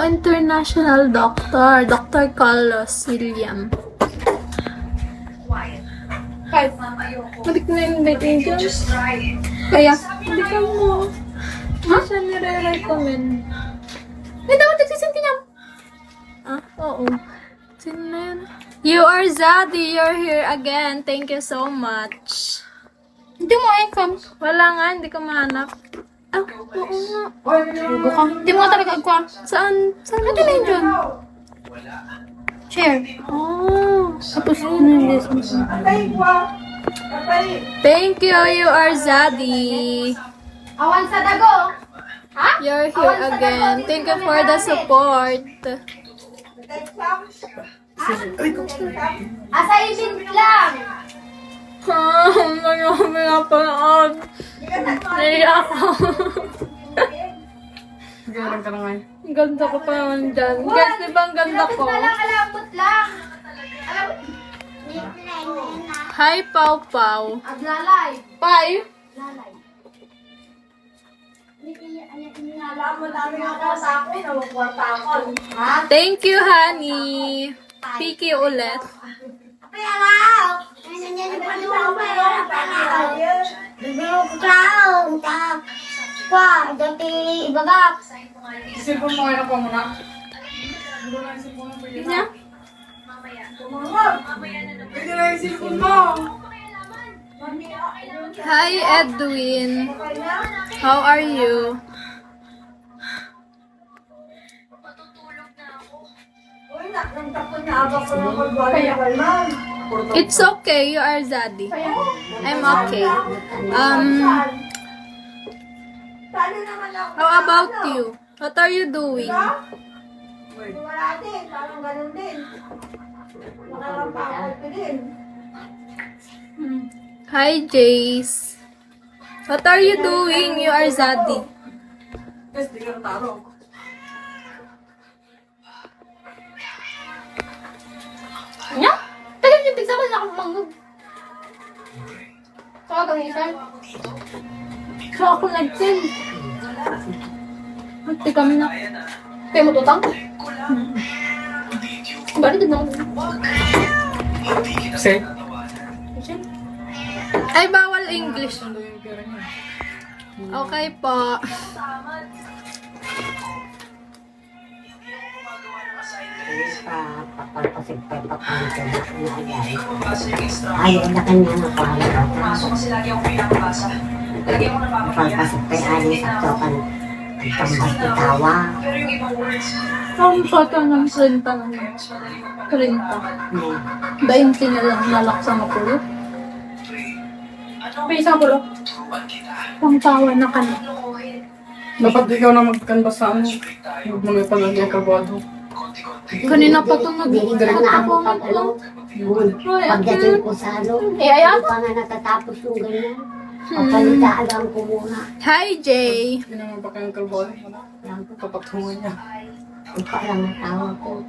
international doctor. Dr. Carlos William. Kahit, hindi ko na-invite yun dyan. Kaya, hindi ka mo. Hindi siya nire-recommend. May dapat nagsisinti niya. Ah, oo. Sino na yun? You are Zaddy. You're here again. Thank you so much. Hindi mo income. Wala nga, hindi ko mahanap. Ah, oo nga. Hindi mo talaga agwa. Saan? Saan? Ano na yun dyan? Share. Oh. Tapos yun yung lesson. Thank you. You are Zaddy. Awan sa dago. Ha? You're here again. Thank you for the support. Asa event lang. Marami na panood. Naiya ako. Gano'n ka na ngayon. Ang ganda ko pa naman dyan. Guys, di ba ang ganda ko? Alambot lang. Hi, Pau Pau. Aglalay. Bye. Lalay. Thank you, honey. Piki ulit. Isipon mo ngayon ako muna. Niya? Pwede na isipon mo. Hi, Edwin. How are you? It's okay. You are Zaddy. I'm okay. How about you? What are you doing? Wala din, parang ganun din. Nakakapakot ko din. Hi, Jace. What are you doing? You are Zaddy. Guys, di ka nataro. Nya? Tagal yung tigsa ba na akong manggog? Saka kang isan? So ako nag-send. Magti kami na. Kaya mo tutang? Balik din ako. Kasi? Ay, bawal English. Okay po. Ayaw na kanya na pala. Papasok alis at tokan tambas itawa. Ang photo ng printa ng printa. 20 na lang nalak sa mapulo. May isang pulo. Pang tawa na ka na. Dapat ikaw na mag-canvas sa ano. Huwag mo may palagay kabado. Kanina pa ito Hindi na ako pagkalo. Pagdating ko sa ano, Ayan. hindi pa nga natatapos yung ganyan. Papalitaan ko muna. Hi, Jay. Hindi naman pa kayong kalbado. Kapagtungan niya. Ipa lang ang tawag ko.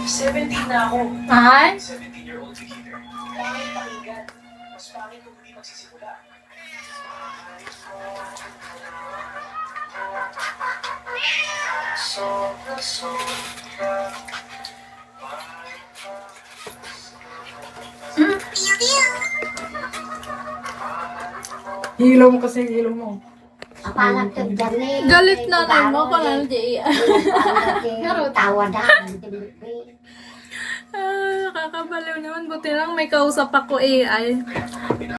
17 na ako. Ay? 17-year-old beginner. Pangit pakinggan. Mas pangit kung hindi magsisimula. Hilaw mo kasi, hilaw mo. Apanak ka dyan eh. Galit na lang mo ko lang, Jay. Tawa na. Nakakabaliw naman. Buti lang may kausap ako AI.